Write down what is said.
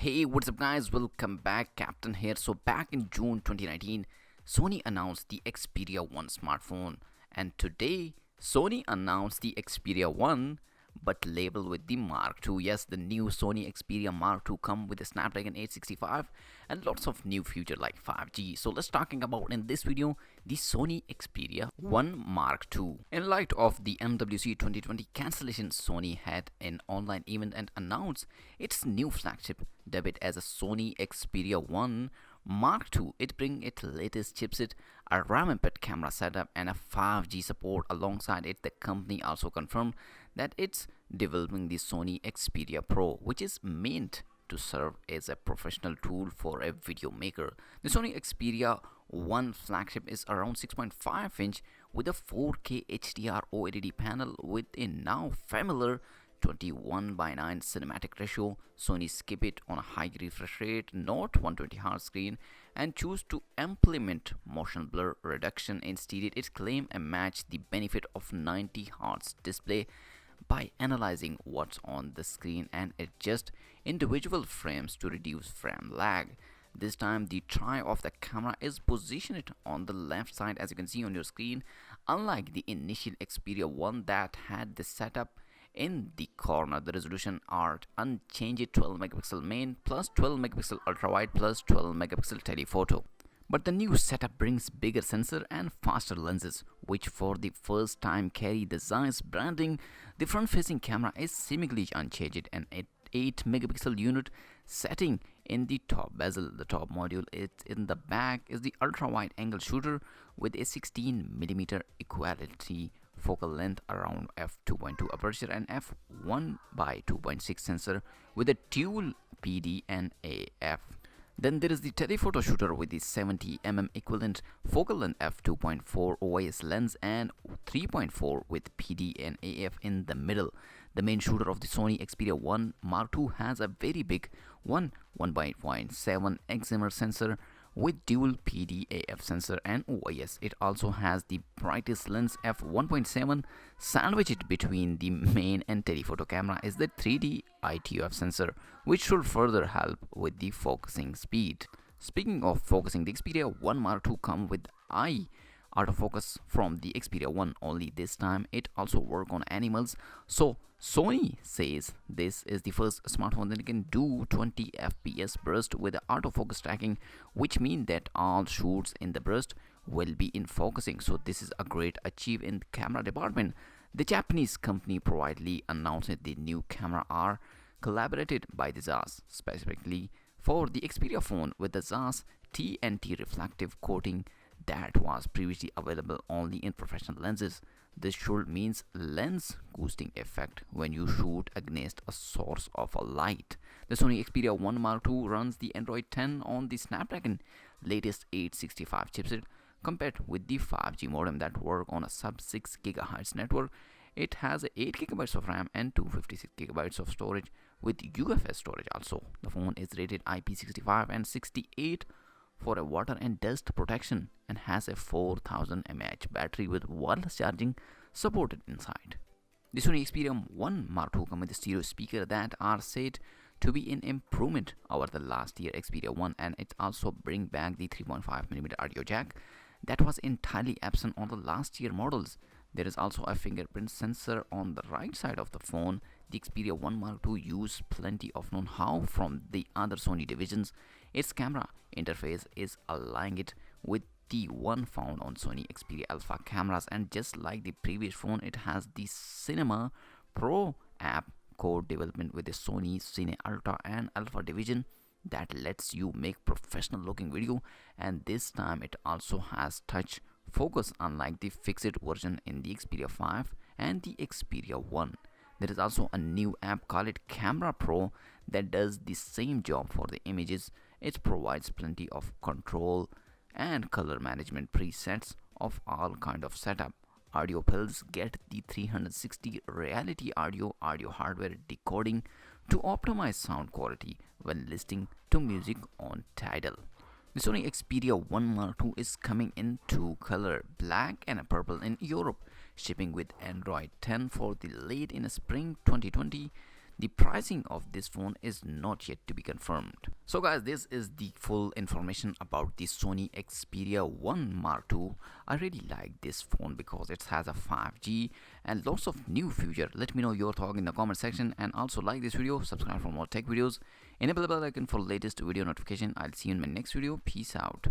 Hey, what's up, guys? Welcome back. Captain here. So, back in June 2019, Sony announced the Xperia 1 smartphone, and today, Sony announced the Xperia 1 but labeled with the Mark II. Yes, the new Sony Xperia Mark II come with the Snapdragon 865 and lots of new feature like 5G. So let's talking about in this video the Sony Xperia 1 Mark II. In light of the MWC 2020 cancellation, Sony had an online event and announced its new flagship debut as a Sony Xperia 1 Mark II. It brings its latest chipset, a RAM-embedded camera setup, and a 5G support. Alongside it, the company also confirmed that it's developing the Sony Xperia Pro, which is meant to serve as a professional tool for a video maker. The Sony Xperia 1 flagship is around 6.5 inch with a 4K HDR OLED panel with a now familiar 21:9 cinematic ratio. Sony skip it on a high refresh rate, not 120Hz screen, and choose to implement motion blur reduction. Instead, it claims a match the benefit of 90Hz display by analyzing what's on the screen and adjust individual frames to reduce frame lag. This time the tray of the camera is positioned on the left side, as you can see on your screen, unlike the initial Xperia 1 that had the setup in the corner. The resolution are unchanged, 12 megapixel main plus 12 megapixel ultra wide plus 12 megapixel telephoto. But the new setup brings bigger sensor and faster lenses, which for the first time carry the Zeiss branding. The front-facing camera is seemingly unchanged and at 8 megapixel unit setting in the top bezel. The top module is in the back is the ultra-wide angle shooter with a 16mm equality focal length around f2.2 aperture and f1 by 2.6 sensor with a dual PD and AF. Then there is the telephoto shooter with the 70mm equivalent focal length f2.4 OIS lens and 3.4 with PD and AF in the middle. The main shooter of the Sony Xperia 1 Mark II has a very big 1.7 excimer sensor with dual PD AF sensor and OIS. It also has the brightest lens f1.7. Sandwiched between the main and telephoto camera is the 3D ITOF sensor, which should further help with the focusing speed. Speaking of focusing, the Xperia 1 Mark II come with eye autofocus from the Xperia 1, only this time it also work on animals. So Sony says this is the first smartphone that can do 20 fps burst with the autofocus tracking, which means that all shoots in the burst will be in focusing. So this is a great achieve in the camera department. The Japanese company proudly announced that the new camera are collaborated by the Zeiss specifically for the Xperia phone with the Zeiss TNT reflective coating that was previously available only in professional lenses. This should means lens ghosting effect when you shoot against a source of a light. The Sony Xperia 1 Mark II runs the Android 10 on the Snapdragon latest 865 chipset compared with the 5G modem that work on a sub 6 GHz network. It has 8 GB of RAM and 256 GB of storage with UFS storage also. The phone is rated IP65 and 68 for a water and dust protection and has a 4000 mAh battery with wireless charging supported inside. The Sony Xperia 1 Mark II come with a stereo speaker that are said to be an improvement over the last year Xperia 1, and it also bring back the 3.5mm audio jack that was entirely absent on the last year models. There is also a fingerprint sensor on the right side of the phone. The Xperia 1 Mark II use plenty of know-how from the other Sony divisions. Its camera interface is aligning it with the one found on Sony Xperia Alpha cameras, and just like the previous phone, it has the Cinema Pro app co-development with the Sony Cine Ultra and Alpha division that lets you make professional looking video, and this time it also has touch focus unlike the fixed version in the Xperia 5 and the Xperia 1. There is also a new app called Camera Pro that does the same job for the images. It provides plenty of control and color management presets of all kind of setup. Audio pills get the 360 reality audio hardware decoding to optimize sound quality when listening to music on Tidal. The Sony Xperia 1 Mark II is coming in two color, black and purple in Europe, shipping with Android 10 for the late in spring 2020. The pricing of this phone is not yet to be confirmed. So guys, this is the full information about the Sony Xperia 1 Mark II. I really like this phone because it has a 5G and lots of new features. Let me know your thought in the comment section, and also like this video, subscribe for more tech videos, enable the bell icon for latest video notification. I'll see you in my next video. Peace out.